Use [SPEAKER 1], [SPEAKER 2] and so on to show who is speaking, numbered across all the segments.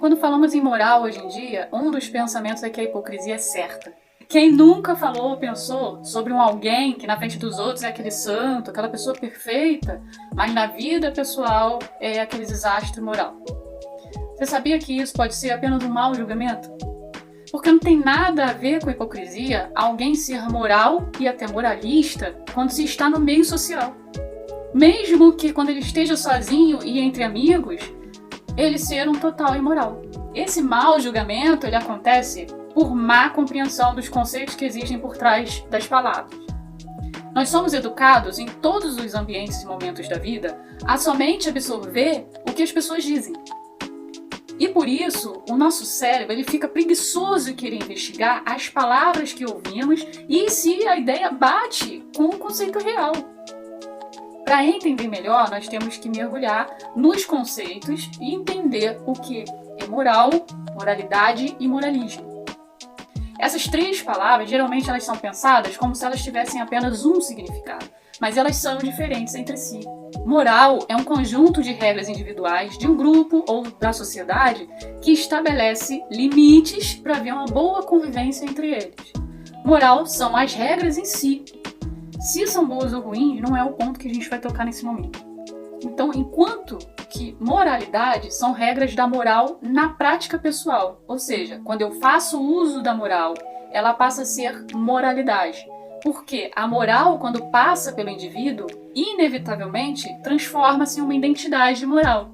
[SPEAKER 1] Quando falamos em moral hoje em dia, um dos pensamentos é que a hipocrisia é certa. Quem nunca falou ou pensou sobre um alguém que na frente dos outros é aquele santo, aquela pessoa perfeita, mas na vida pessoal é aquele desastre moral? Você sabia que isso pode ser apenas um mau julgamento? Porque não tem nada a ver com hipocrisia alguém ser moral e até moralista quando se está no meio social. Mesmo que quando ele esteja sozinho e entre amigos, ele ser um total imoral. Esse mau julgamento ele acontece por má compreensão dos conceitos que existem por trás das palavras. Nós somos educados em todos os ambientes e momentos da vida a somente absorver o que as pessoas dizem. E por isso, o nosso cérebro ele fica preguiçoso em querer investigar as palavras que ouvimos e se a ideia bate com o conceito real. Para entender melhor, nós temos que mergulhar nos conceitos e entender o que é moral, moralidade e moralismo. Essas três palavras, geralmente elas são pensadas como se elas tivessem apenas um significado, mas elas são diferentes entre si. Moral é um conjunto de regras individuais de um grupo ou da sociedade que estabelece limites para haver uma boa convivência entre eles. Moral são as regras em si. Se são boas ou ruins, não é o ponto que a gente vai tocar nesse momento. Então, enquanto que moralidade são regras da moral na prática pessoal, ou seja, quando eu faço uso da moral, ela passa a ser moralidade. Porque a moral, quando passa pelo indivíduo, inevitavelmente transforma-se em uma identidade moral.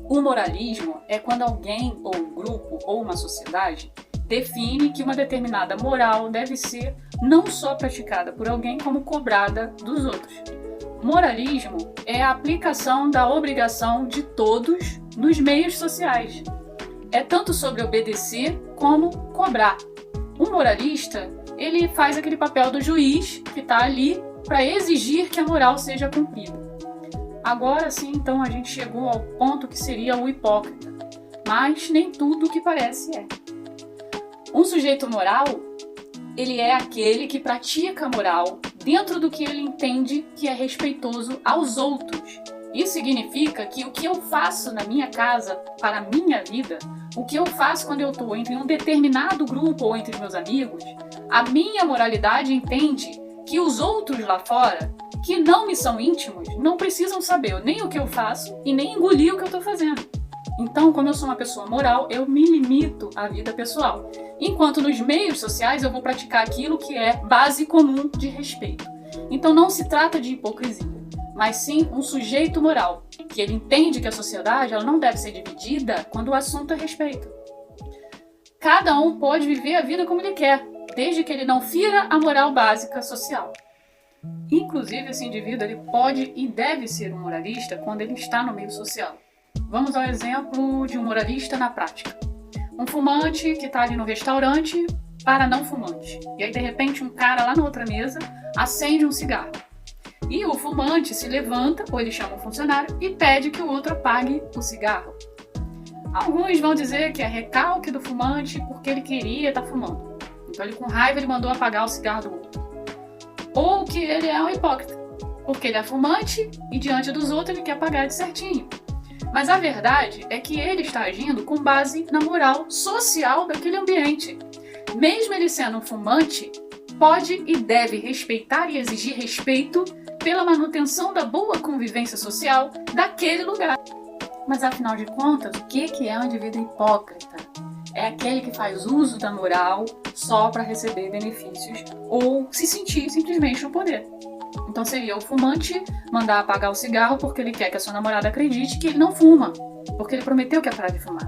[SPEAKER 1] O moralismo é quando alguém, ou um grupo, ou uma sociedade define que uma determinada moral deve ser não só praticada por alguém, como cobrada dos outros. Moralismo é a aplicação da obrigação de todos nos meios sociais. É tanto sobre obedecer como cobrar. Um moralista, ele faz aquele papel do juiz que está ali para exigir que a moral seja cumprida. Agora sim, então, a gente chegou ao ponto que seria o hipócrita. Mas nem tudo o que parece é. Um sujeito moral, ele é aquele que pratica a moral dentro do que ele entende que é respeitoso aos outros. Isso significa que o que eu faço na minha casa para a minha vida, o que eu faço quando eu estou entre um determinado grupo ou entre os meus amigos, a minha moralidade entende que os outros lá fora, que não me são íntimos, não precisam saber nem o que eu faço e nem engolir o que eu estou fazendo. Então, como eu sou uma pessoa moral, eu me limito à vida pessoal. Enquanto nos meios sociais eu vou praticar aquilo que é base comum de respeito. Então não se trata de hipocrisia, mas sim um sujeito moral, que ele entende que a sociedade ela não deve ser dividida quando o assunto é respeito. Cada um pode viver a vida como ele quer, desde que ele não fira a moral básica social. Inclusive, esse indivíduo ele pode e deve ser um moralista quando ele está no meio social. Vamos ao exemplo de um moralista na prática. Um fumante que está ali no restaurante para não fumante. E aí, de repente, um cara lá na outra mesa acende um cigarro. E o fumante se levanta, ou ele chama um funcionário, e pede que o outro apague o cigarro. Alguns vão dizer que é recalque do fumante porque ele queria estar fumando. Então, ele com raiva ele mandou apagar o cigarro do outro. Ou que ele é um hipócrita, porque ele é fumante e diante dos outros ele quer apagar de certinho. Mas a verdade é que ele está agindo com base na moral social daquele ambiente. Mesmo ele sendo um fumante, pode e deve respeitar e exigir respeito pela manutenção da boa convivência social daquele lugar. Mas afinal de contas, o que é um indivíduo hipócrita? É aquele que faz uso da moral só para receber benefícios ou se sentir simplesmente no poder. Então seria o fumante mandar apagar o cigarro porque ele quer que a sua namorada acredite que ele não fuma, porque ele prometeu que ia parar de fumar.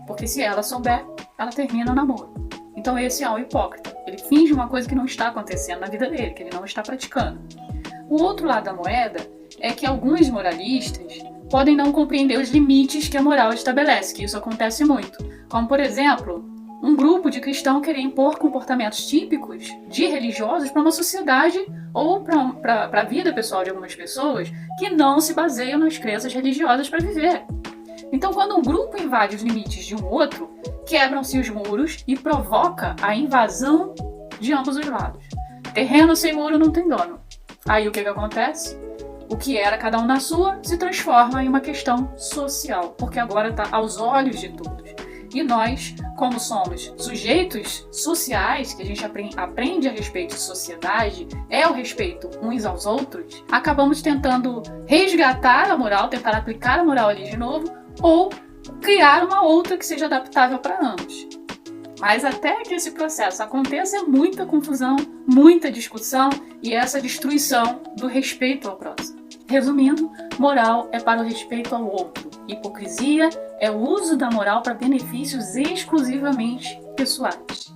[SPEAKER 1] Porque se ela souber, ela termina o namoro. Então esse é o hipócrita. Ele finge uma coisa que não está acontecendo na vida dele, que ele não está praticando. O outro lado da moeda é que alguns moralistas podem não compreender os limites que a moral estabelece, que isso acontece muito. Como, por exemplo, um grupo de cristãos querer impor comportamentos típicos de religiosos para uma sociedade ou para a vida pessoal de algumas pessoas que não se baseiam nas crenças religiosas para viver. Então, quando um grupo invade os limites de um outro, quebram-se os muros e provoca a invasão de ambos os lados. Terreno sem muro não tem dono. Aí o que acontece? O que era cada um na sua se transforma em uma questão social, porque agora está aos olhos de todos. E nós, como somos sujeitos sociais, que a gente aprende a respeito de sociedade, é o respeito uns aos outros, acabamos tentando resgatar a moral, tentar aplicar a moral ali de novo, ou criar uma outra que seja adaptável para ambos. Mas até que esse processo aconteça, é muita confusão, muita discussão e essa destruição do respeito ao próximo. Resumindo, moral é para o respeito ao outro. Hipocrisia é o uso da moral para benefícios exclusivamente pessoais.